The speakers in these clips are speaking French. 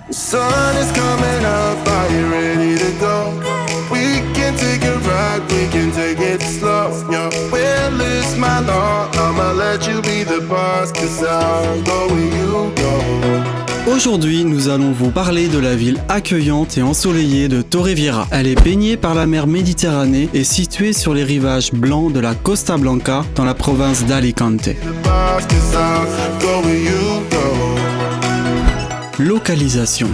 The sun is coming up, are you ready to go? We can take a ride, we can take it slow. Your will is my law, I'ma let you be the boss, 'cause I'll go where you go. Aujourd'hui, nous allons vous parler de la ville accueillante et ensoleillée de Torrevieja. Elle est baignée par la mer Méditerranée et située sur les rivages blancs de la Costa Blanca dans la province d'Alicante. Localisation.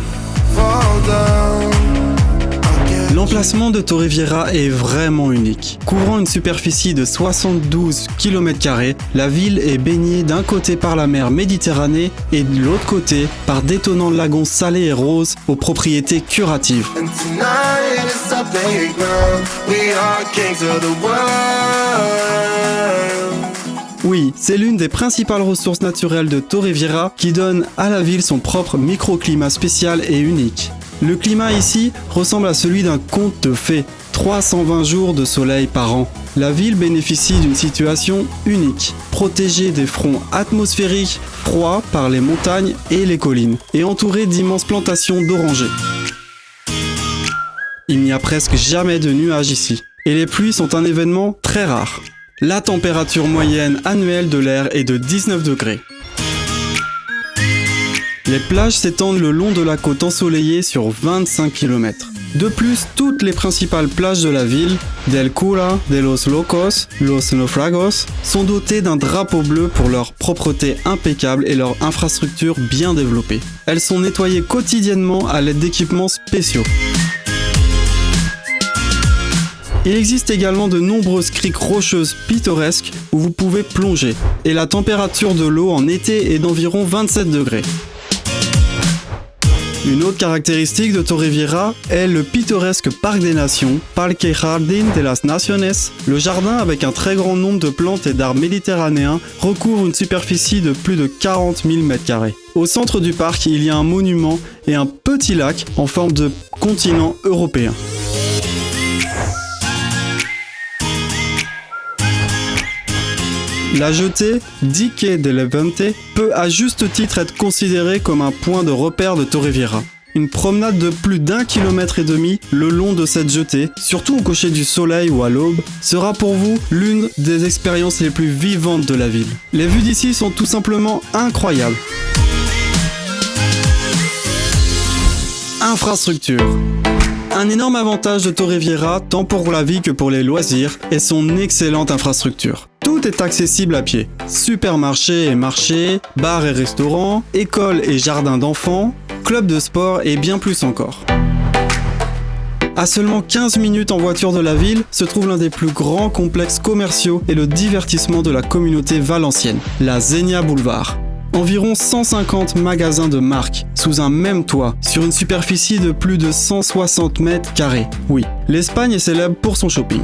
L'emplacement de Torrevieja est vraiment unique. Couvrant une superficie de 72 km², la ville est baignée d'un côté par la mer Méditerranée et de l'autre côté par d'étonnants lagons salés et roses aux propriétés curatives. Oui, c'est l'une des principales ressources naturelles de Torrevieja qui donne à la ville son propre microclimat spécial et unique. Le climat ici ressemble à celui d'un conte de fées, 320 jours de soleil par an. La ville bénéficie d'une situation unique, protégée des fronts atmosphériques froids par les montagnes et les collines, et entourée d'immenses plantations d'orangers. Il n'y a presque jamais de nuages ici, et les pluies sont un événement très rare. La température moyenne annuelle de l'air est de 19 degrés. Les plages s'étendent le long de la côte ensoleillée sur 25 km. De plus, toutes les principales plages de la ville, del Cura, de los Locos, los Naufragos, sont dotées d'un drapeau bleu pour leur propreté impeccable et leur infrastructure bien développée. Elles sont nettoyées quotidiennement à l'aide d'équipements spéciaux. Il existe également de nombreuses criques rocheuses pittoresques où vous pouvez plonger, et la température de l'eau en été est d'environ 27 degrés. Une autre caractéristique de Torrevieja est le pittoresque Parc des Nations, Parque Jardín de las Naciones. Le jardin, avec un très grand nombre de plantes et d'arbres méditerranéens, recouvre une superficie de plus de 40 000 m². Au centre du parc, il y a un monument et un petit lac en forme de continent européen. La jetée Dique de Levante peut à juste titre être considérée comme un point de repère de Torrevieja. Une promenade de plus d'1,5 km le long de cette jetée, surtout au coucher du soleil ou à l'aube, sera pour vous l'une des expériences les plus vivantes de la ville. Les vues d'ici sont tout simplement incroyables. Infrastructure. Un énorme avantage de Torrevieja, tant pour la vie que pour les loisirs, est son excellente infrastructure. Tout est accessible à pied. Supermarchés et marchés, bars et restaurants, écoles et jardins d'enfants, clubs de sport et bien plus encore. À seulement 15 minutes en voiture de la ville se trouve l'un des plus grands complexes commerciaux et le divertissement de la communauté valencienne, la Zenia Boulevard. Environ 150 magasins de marque, sous un même toit, sur une superficie de plus de 160 m². Oui, l'Espagne est célèbre pour son shopping.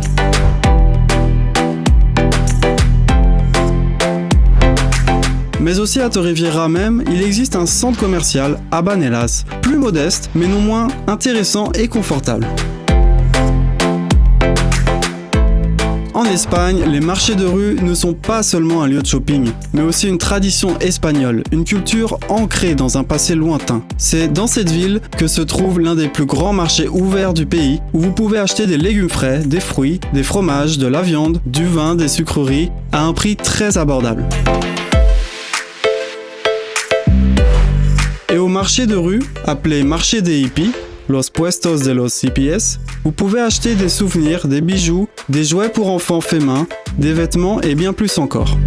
Mais aussi à Torrevieja même, il existe un centre commercial, Habaneras, plus modeste, mais non moins intéressant et confortable. En Espagne, les marchés de rue ne sont pas seulement un lieu de shopping, mais aussi une tradition espagnole, une culture ancrée dans un passé lointain. C'est dans cette ville que se trouve l'un des plus grands marchés ouverts du pays, où vous pouvez acheter des légumes frais, des fruits, des fromages, de la viande, du vin, des sucreries, à un prix très abordable. Et au marché de rue, appelé marché des hippies, Los Puestos de los Hippies, vous pouvez acheter des souvenirs, des bijoux, des jouets pour enfants faits main, des vêtements et bien plus encore.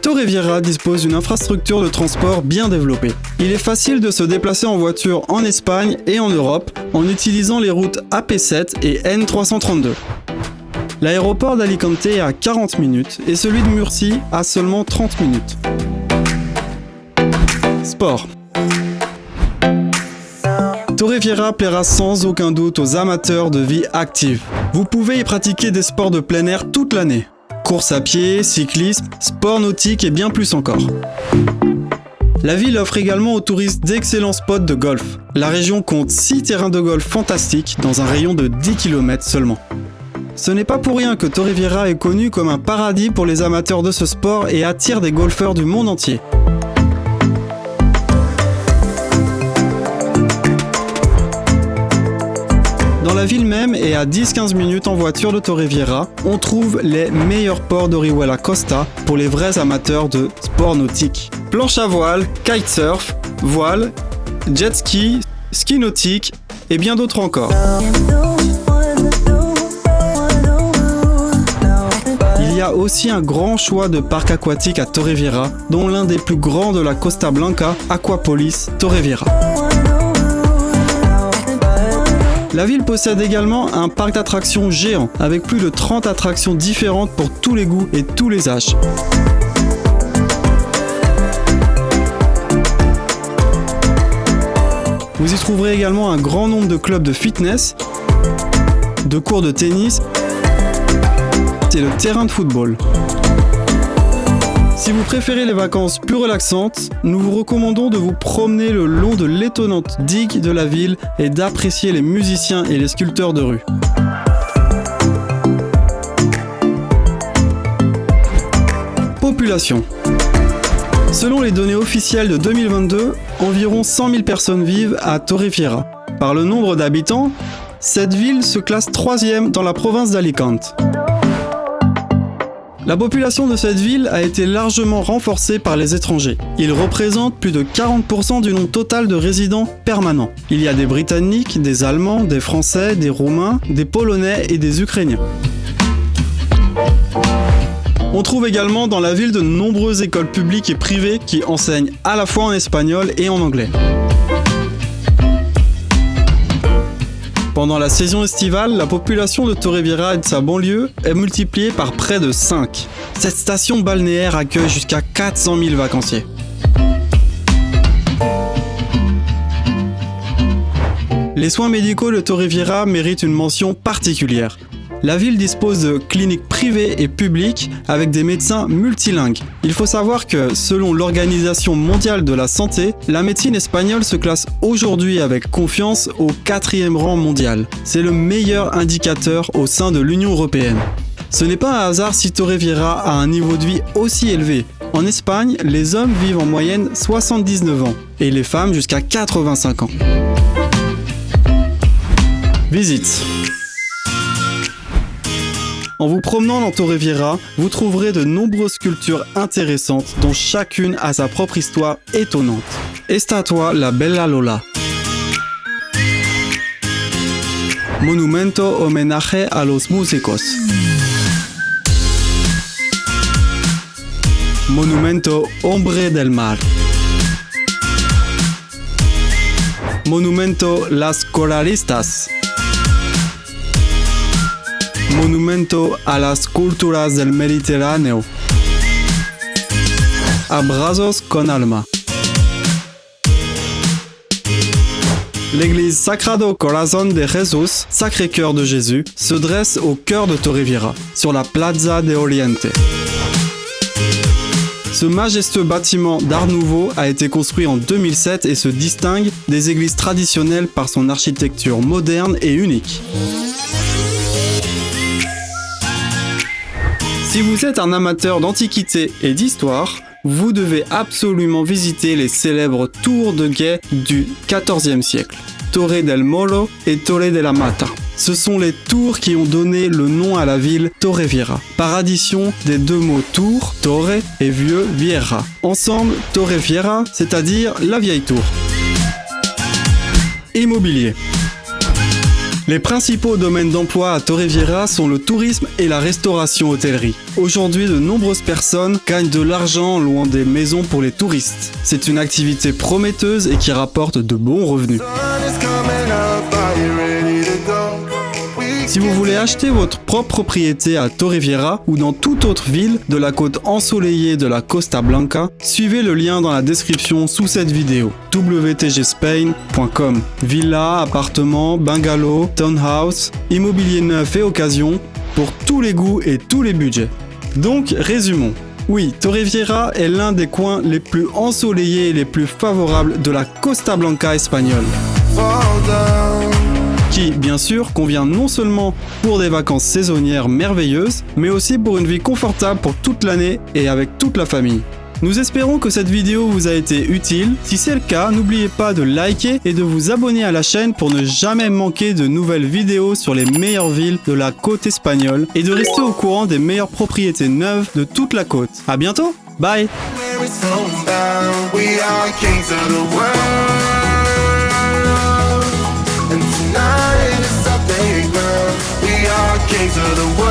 Torrevieja dispose d'une infrastructure de transport bien développée. Il est facile de se déplacer en voiture en Espagne et en Europe en utilisant les routes AP7 et N332. L'aéroport d'Alicante est à 40 minutes et celui de Murcie à seulement 30 minutes. Sport. Torrevieja plaira sans aucun doute aux amateurs de vie active. Vous pouvez y pratiquer des sports de plein air toute l'année. Course à pied, cyclisme, sport nautique et bien plus encore. La ville offre également aux touristes d'excellents spots de golf. La région compte 6 terrains de golf fantastiques dans un rayon de 10 km seulement. Ce n'est pas pour rien que Torrevieja est connu comme un paradis pour les amateurs de ce sport et attire des golfeurs du monde entier. la ville même et à 10-15 minutes en voiture de Torrevieja, on trouve les meilleurs ports d'Orihuela Costa pour les vrais amateurs de sport nautique. Planche à voile, kitesurf, voile, jet ski, ski nautique et bien d'autres encore. Il y a aussi un grand choix de parcs aquatiques à Torrevieja, dont l'un des plus grands de la Costa Blanca, Aquapolis Torrevieja. La ville possède également un parc d'attractions géant, avec plus de 30 attractions différentes pour tous les goûts et tous les âges. Vous y trouverez également un grand nombre de clubs de fitness, de cours de tennis et de terrains de football. Si vous préférez les vacances plus relaxantes, nous vous recommandons de vous promener le long de l'étonnante digue de la ville et d'apprécier les musiciens et les sculpteurs de rue. Population. Selon les données officielles de 2022, environ 100 000 personnes vivent à Torrevieja. Par le nombre d'habitants, cette ville se classe 3e dans la province d'Alicante. La population de cette ville a été largement renforcée par les étrangers. Ils représentent plus de 40% du nombre total de résidents permanents. Il y a des Britanniques, des Allemands, des Français, des Roumains, des Polonais et des Ukrainiens. On trouve également dans la ville de nombreuses écoles publiques et privées qui enseignent à la fois en espagnol et en anglais. Pendant la saison estivale, la population de Torrevieja et de sa banlieue est multipliée par près de 5. Cette station balnéaire accueille jusqu'à 400 000 vacanciers. Les soins médicaux de Torrevieja méritent une mention particulière. La ville dispose de cliniques privées et publiques avec des médecins multilingues. Il faut savoir que, selon l'Organisation mondiale de la santé, la médecine espagnole se classe aujourd'hui avec confiance au 4e rang mondial. C'est le meilleur indicateur au sein de l'Union européenne. Ce n'est pas un hasard si Torrevieja a un niveau de vie aussi élevé. En Espagne, les hommes vivent en moyenne 79 ans et les femmes jusqu'à 85 ans. Visite. En vous promenant dans Torrevieja, vous trouverez de nombreuses sculptures intéressantes dont chacune a sa propre histoire étonnante. Estatua La Bella Lola. Monumento homenaje a los músicos. Monumento Hombre del Mar. Monumento Las Colaristas. Monumento a las culturas del Mediterráneo. Abrazos con alma. L'église Sagrado Corazón de Jesús, Sacré-Cœur de Jésus, se dresse au cœur de Torrevieja, sur la Plaza de Oriente. Ce majestueux bâtiment d'Art Nouveau a été construit en 2007 et se distingue des églises traditionnelles par son architecture moderne et unique. Si vous êtes un amateur d'antiquité et d'histoire, vous devez absolument visiter les célèbres tours de guet du XIVe siècle, Torre del Moro et Torre de la Mata. Ce sont les tours qui ont donné le nom à la ville Torrevieja, par addition des deux mots tour, torre et vieux, vieja. Ensemble, Torrevieja, c'est-à-dire la vieille tour. Immobilier. Les principaux domaines d'emploi à Torrevieja sont le tourisme et la restauration-hôtellerie. Aujourd'hui, de nombreuses personnes gagnent de l'argent loin des maisons pour les touristes. C'est une activité prometteuse et qui rapporte de bons revenus. Si vous voulez acheter votre propre propriété à Torrevieja ou dans toute autre ville de la côte ensoleillée de la Costa Blanca, suivez le lien dans la description sous cette vidéo. wtgspain.com. Villa, appartements, bungalow, townhouse, immobilier neuf et occasion, pour tous les goûts et tous les budgets. Donc, résumons. Oui, Torrevieja est l'un des coins les plus ensoleillés et les plus favorables de la Costa Blanca espagnole. Qui, bien sûr, convient non seulement pour des vacances saisonnières merveilleuses, mais aussi pour une vie confortable pour toute l'année et avec toute la famille. Nous espérons que cette vidéo vous a été utile. Si c'est le cas, n'oubliez pas de liker et de vous abonner à la chaîne pour ne jamais manquer de nouvelles vidéos sur les meilleures villes de la côte espagnole et de rester au courant des meilleures propriétés neuves de toute la côte. À bientôt, bye! Where it's homebound, we are kings of the world. And tonight is our playground. We are kings of the world.